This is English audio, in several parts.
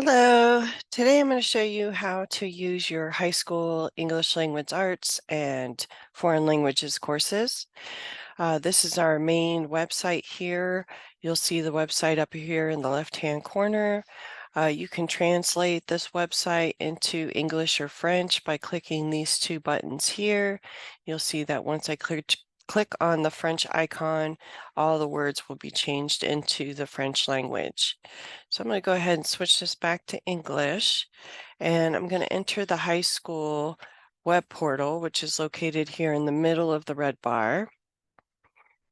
Hello, today I'm going to show you how to use your high school English Language Arts and Foreign Languages courses. This is our main website here. You'll see the website up here in the left-hand corner. You can translate this website into English or French by clicking these two buttons here. You'll see that once I click on the French icon, all the words will be changed into the French language. So I'm going to go ahead and switch this back to English, and I'm going to enter the high school web portal, which is located here in the middle of the red bar.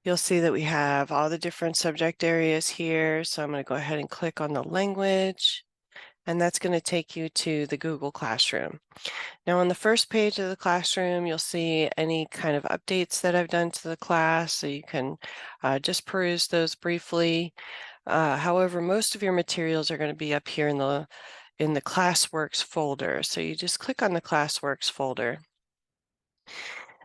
You'll see that we have all the different subject areas here. So I'm going to go ahead and click on the language, and that's going to take you to the Google Classroom. Now on the first page of the classroom, you'll see any kind of updates that I've done to the class, so you can just peruse those briefly. However, most of your materials are going to be up here in the Classworks folder. So you just click on the Classworks folder.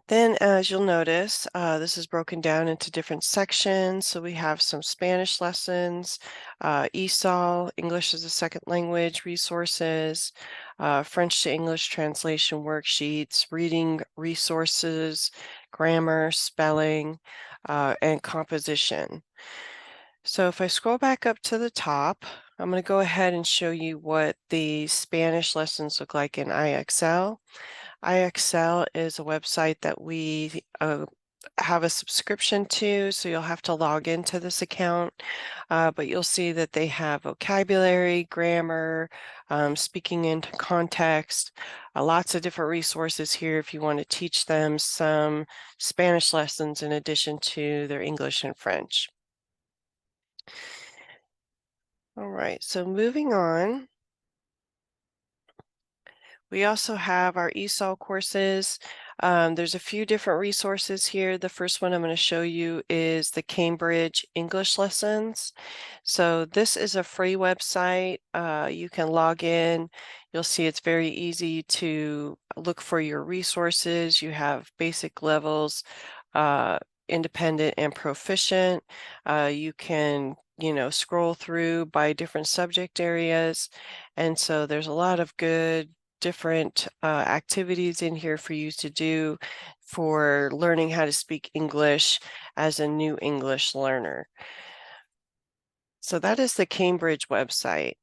Then, as you'll notice, this is broken down into different sections. So we have some Spanish lessons, ESOL, English as a Second Language resources, French to English translation worksheets, reading resources, grammar, spelling, and composition. So if I scroll back up to the top, I'm going to go ahead and show you what the Spanish lessons look like in IXL. IXL is a website that we have a subscription to, so you'll have to log into this account, but you'll see that they have vocabulary, grammar, speaking into context, lots of different resources here if you want to teach them some Spanish lessons in addition to their English and French. All right, so moving on, we also have our ESOL courses. There's a few different resources here. The first one I'm going to show you is the Cambridge English Lessons. So this is a free website. You can log in. You'll see it's very easy to look for your resources. You have basic levels, independent and proficient. You can scroll through by different subject areas. And so there's a lot of good different activities in here for you to do for learning how to speak English as a new English learner. So that is the Cambridge website.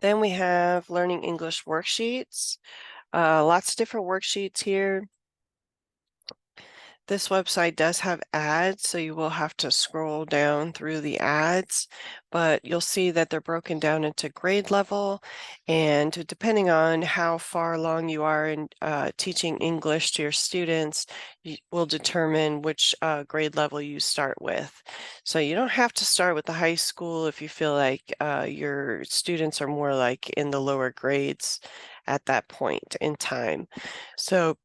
Then we have Learning English worksheets. Lots of different worksheets here. This website does have ads, so you will have to scroll down through the ads, but you'll see that they're broken down into grade level, and depending on how far along you are in teaching English to your students, will determine which grade level you start with. So you don't have to start with the high school if you feel like your students are more like in the lower grades at that point in time. So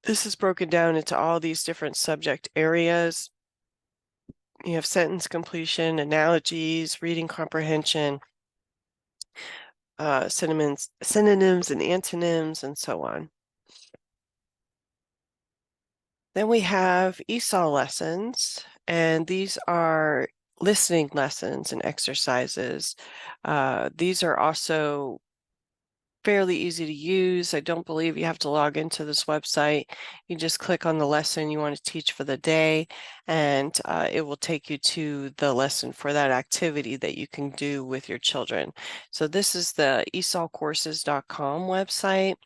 this is broken down into all these different subject areas. You have sentence completion, analogies, reading comprehension, synonyms and antonyms, and so on. Then we have ESOL lessons, and these are listening lessons and exercises. These are also fairly easy to use. I don't believe you have to log into this website. You just click on the lesson you want to teach for the day, and it will take you to the lesson for that activity that you can do with your children. So this is the esolcourses.com website,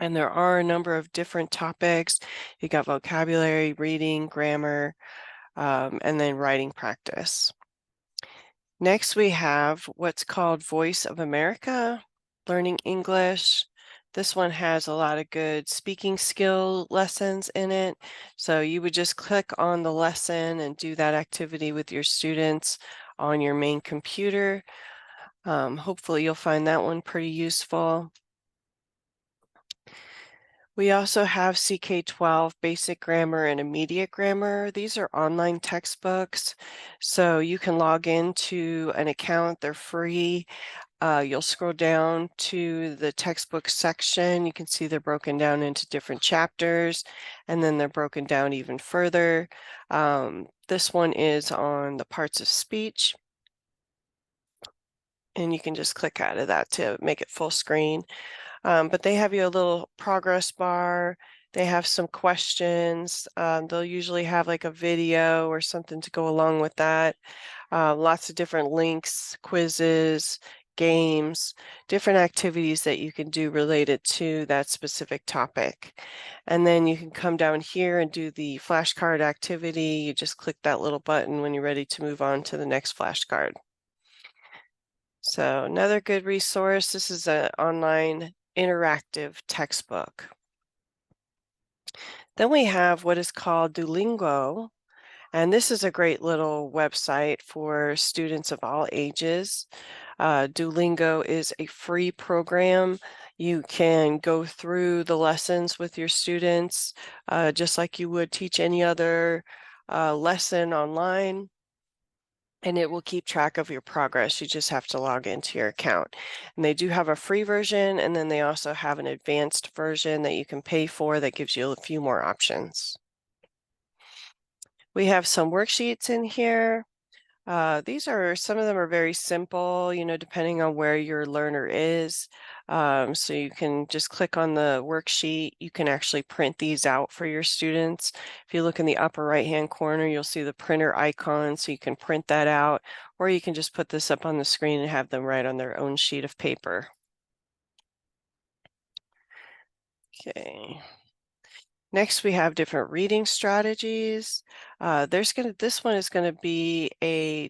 and there are a number of different topics. You got vocabulary, reading, grammar, and then writing practice. Next, we have what's called Voice of America, Learning English. This one has a lot of good speaking skill lessons in it. So you would just click on the lesson and do that activity with your students on your main computer. Hopefully you'll find that one pretty useful. We also have CK12 Basic Grammar and Immediate Grammar. These are online textbooks, so you can log into an account. They're free. You'll scroll down to the textbook section. You can see they're broken down into different chapters, and then they're broken down even further. This one is on the parts of speech. and you can just click out of that to make it full screen. But they have you a little progress bar. They have some questions. They'll usually have like a video or something to go along with that. Lots of different links, quizzes, games, different activities that you can do related to that specific topic. And then you can come down here and do the flashcard activity. You just click that little button when you're ready to move on to the next flashcard. So another good resource, this is an online interactive textbook. Then we have what is called Duolingo, and this is a great little website for students of all ages. Duolingo is a free program. You can go through the lessons with your students just like you would teach any other lesson online, and it will keep track of your progress. You just have to log into your account. And they do have a free version, and then they also have an advanced version that you can pay for that gives you a few more options. We have some worksheets in here. These are, some of them are very simple, you know, depending on where your learner is. So you can just click on the worksheet. You can actually print these out for your students. If you look in the upper right-hand corner, you'll see the printer icon, so you can print that out, or you can just put this up on the screen and have them write on their own sheet of paper. Okay. Next, we have different reading strategies. This one is going to be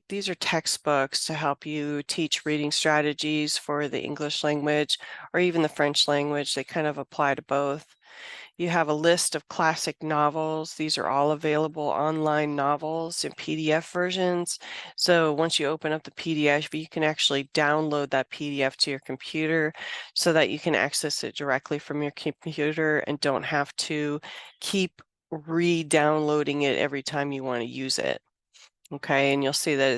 these are textbooks to help you teach reading strategies for the English language or even the French language. They kind of apply to both. You have a list of classic novels. These are all available online novels in PDF versions. So once you open up the PDF, you can actually download that PDF to your computer so that you can access it directly from your computer and don't have to keep re-downloading it every time you want to use it. Okay, and you'll see that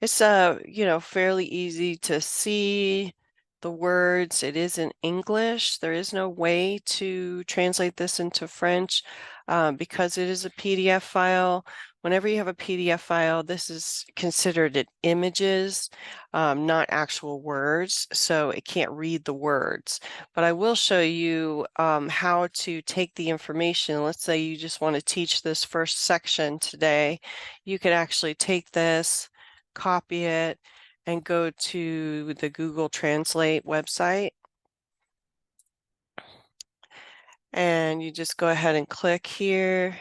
it's you know, fairly easy to see the words. It is in English. There is no way to translate this into French because it is a PDF file. Whenever you have a PDF file, this is considered an images, not actual words, so it can't read the words. But I will show you how to take the information. Let's say you just want to teach this first section today. You could actually take this, copy it, and go to the Google Translate website. And you just go ahead and click here,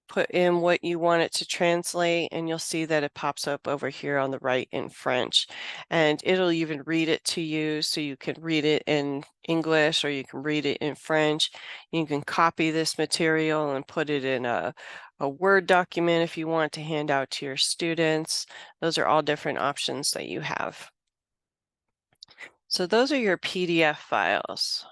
put in what you want it to translate, and you'll see that it pops up over here on the right in French. And it'll even read it to you, so you can read it in English or you can read it in French. You can copy this material and put it in a Word document if you want to hand out to your students. Those are all different options that you have. So those are your PDF files,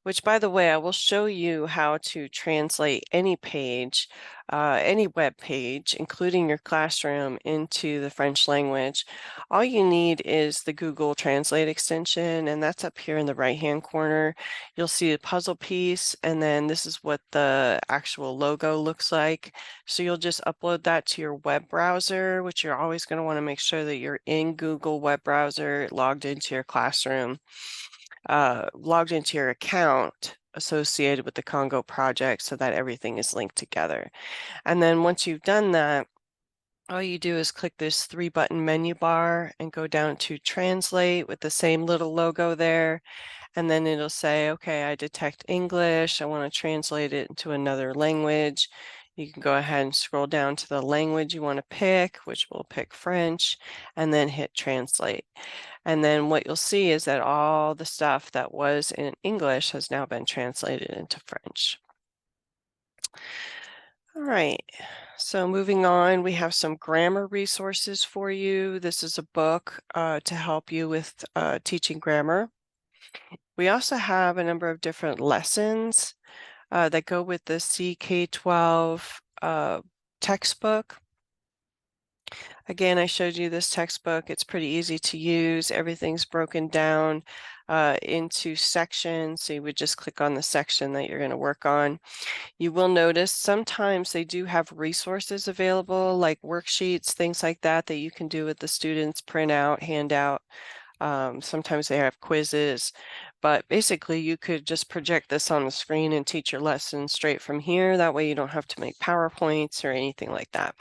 which, by the way, I will show you how to translate any page, any web page, including your classroom, into the French language. All you need is the Google Translate extension, and that's up here in the right-hand corner. You'll see a puzzle piece, and then this is what the actual logo looks like. So you'll just upload that to your web browser, which you're always going to want to make sure that you're in Google web browser, logged into your classroom. Logged into your account associated with the Congo project so that everything is linked together. And then once you've done that, all you do is click this 3-button menu bar and go down to Translate with the same little logo there. And then it'll say, okay, I detect English. I want to translate it into another language. You can go ahead and scroll down to the language you want to pick, which we'll pick French, and then hit Translate. And then what you'll see is that all the stuff that was in English has now been translated into French. All right, so moving on, we have some grammar resources for you. This is a book to help you with teaching grammar. We also have a number of different lessons that go with the CK12 textbook. Again, I showed you this textbook. It's pretty easy to use. Everything's broken down into sections. So you would just click on the section that you're going to work on. You will notice sometimes they do have resources available, like worksheets, things like that, that you can do with the students, print out, hand out. Sometimes they have quizzes, but basically you could just project this on the screen and teach your lesson straight from here. That way you don't have to make PowerPoints or anything like that.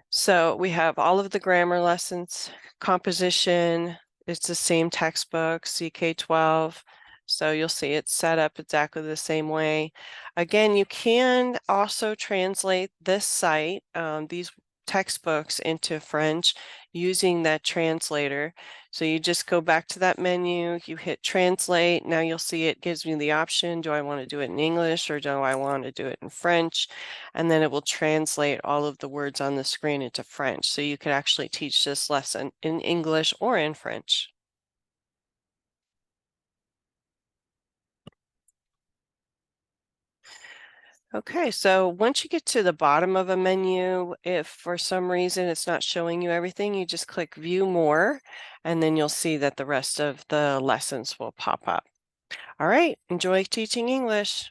So we have all of the grammar lessons, composition, it's the same textbook, CK12. So you'll see it's set up exactly the same way. Again, you can also translate this site, these textbooks into French using that translator. So you just go back to that menu, you hit translate. Now you'll see it gives me the option. Do I want to do it in English or do I want to do it in French? And then it will translate all of the words on the screen into French. So you could actually teach this lesson in English or in French. Okay, so once you get to the bottom of a menu, if for some reason it's not showing you everything, you just click View More, and then you'll see that the rest of the lessons will pop up. All right, enjoy teaching English.